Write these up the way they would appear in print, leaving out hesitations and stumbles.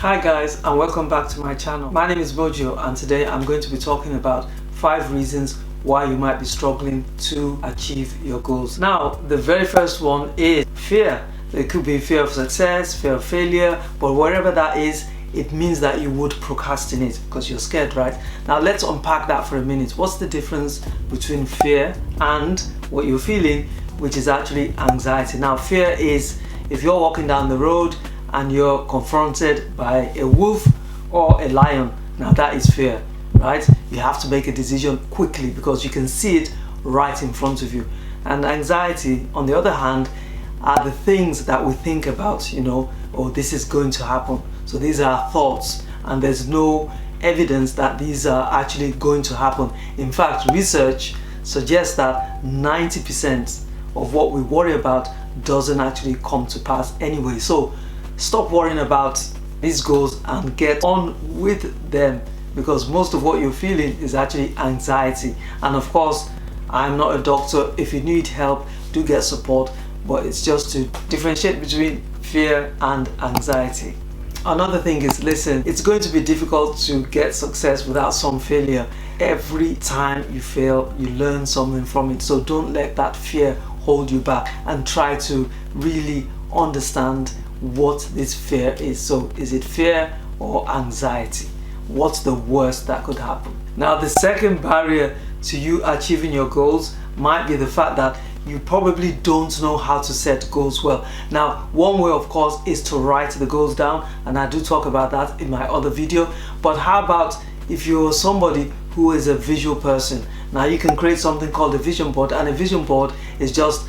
Hi guys, and welcome back to my channel. My name is Mojo, and today I'm going to be talking about 5 reasons why you might be struggling to achieve your goals. Now, the very first one is fear. It could be fear of success, fear of failure, but whatever that is, it means that you would procrastinate because you're scared, right? Now let's unpack that for a minute. What's the difference between fear and what you're feeling, which is actually anxiety? Now, fear is if you're walking down the road and you're confronted by a wolf or a lion. Now that is fear, right? You have to make a decision quickly because you can see it right in front of you. And anxiety, on the other hand, are the things that we think about, oh, this is going to happen. So these are thoughts, and there's no evidence that these are actually going to happen. In fact, research suggests that 90% of what we worry about doesn't actually come to pass anyway. So stop worrying about these goals and get on with them, because most of what you're feeling is actually anxiety. And of course, I'm not a doctor. If you need help, do get support, but it's just to differentiate between fear and anxiety. Another thing is, listen, it's going to be difficult to get success without some failure. Every time you fail, you learn something from it. So don't let that fear hold you back, and try to really understand what this fear is. So is it fear or anxiety? What's the worst that could happen? Now, the second barrier to you achieving your goals might be the fact that you probably don't know how to set goals well. Now, one way, of course, is to write the goals down, and I do talk about that in my other video. But how about if you're somebody who is a visual person? Now, you can create something called a vision board, and a vision board is just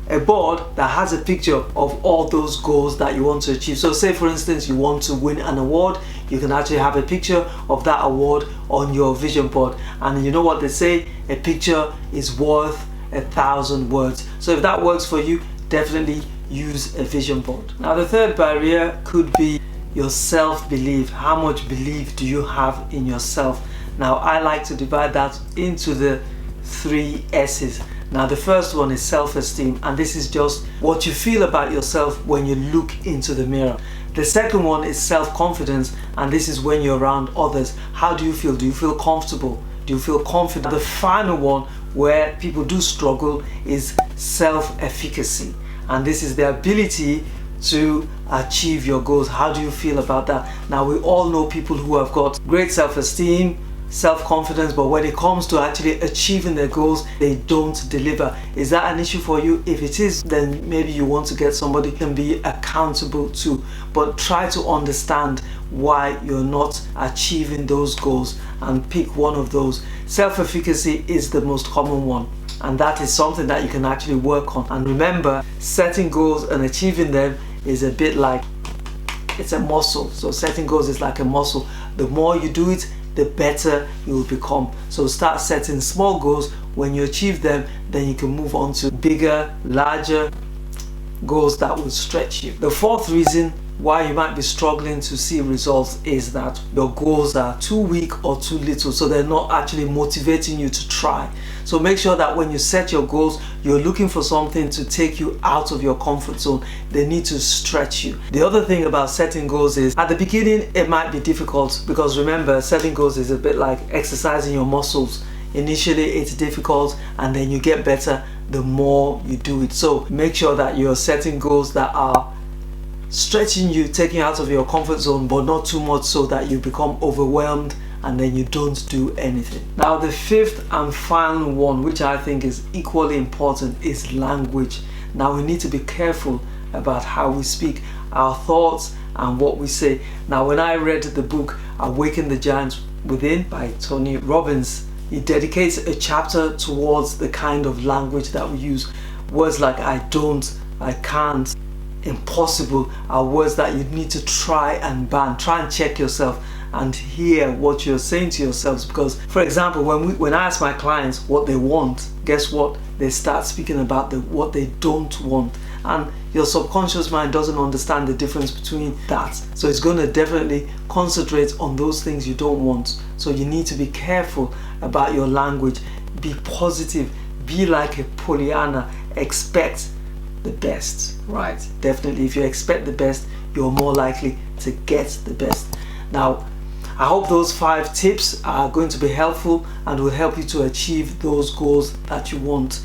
a board that has a picture of all those goals that you want to achieve. So say, for instance, you want to win an award, you can actually have a picture of that award on your vision board. And you know what they say, a picture is worth 1,000 words. So if that works for you, definitely use a vision board. Now, the third barrier could be your self-belief. How much belief do you have in yourself? Now, I like to divide that into the 3 S's. Now, the first one is self-esteem, and this is just what you feel about yourself when you look into the mirror. The second one is self-confidence, and this is when you're around others. How do you feel? Do you feel comfortable? Do you feel confident? The final one, where people do struggle, is self-efficacy, and this is the ability to achieve your goals. How do you feel about that? Now, we all know people who have got great self-esteem, self-confidence, but when it comes to actually achieving their goals, they don't deliver. Is that an issue for you? If it is, then maybe you want to get somebody who can be accountable to. But try to understand why you're not achieving those goals and pick one of those. Self-efficacy is the most common one, and that is something that you can actually work on. And remember, setting goals and achieving them is a bit like, it's a muscle. So setting goals is like a muscle. The more you do it, the better you will become. So start setting small goals. When you achieve them, then you can move on to bigger, larger goals that will stretch you. The fourth reason why you might be struggling to see results is that your goals are too weak or too little, so they're not actually motivating you to try. So make sure that when you set your goals, you're looking for something to take you out of your comfort zone. They need to stretch you. The other thing about setting goals is, at the beginning it might be difficult, because remember, setting goals is a bit like exercising your muscles. Initially it's difficult, and then you get better the more you do it. So make sure that you're setting goals that are stretching you, taking you out of your comfort zone, but not too much so that you become overwhelmed and then you don't do anything. Now, the fifth and final one, which I think is equally important, is language. Now, we need to be careful about how we speak, our thoughts and what we say. Now, when I read the book Awaken the Giants Within by Tony Robbins, he dedicates a chapter towards the kind of language that we use. Words like I don't, I can't, impossible are words that you need to try and ban. Try and check yourself and hear what you're saying to yourselves, because, for example, when I ask my clients what they want, guess what? They start speaking about what they don't want, and your subconscious mind doesn't understand the difference between that. So it's going to definitely concentrate on those things you don't want. So you need to be careful about your language. Be positive. Be like a Pollyanna. Expect the best, right? Definitely, if you expect the best, you're more likely to get the best. Now, I hope those 5 tips are going to be helpful and will help you to achieve those goals that you want.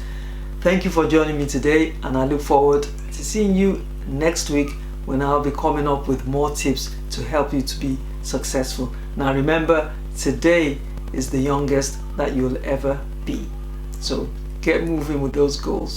Thank you for joining me today, and I look forward to seeing you next week when I'll be coming up with more tips to help you to be successful. Now remember, today is the youngest that you'll ever be. So get moving with those goals.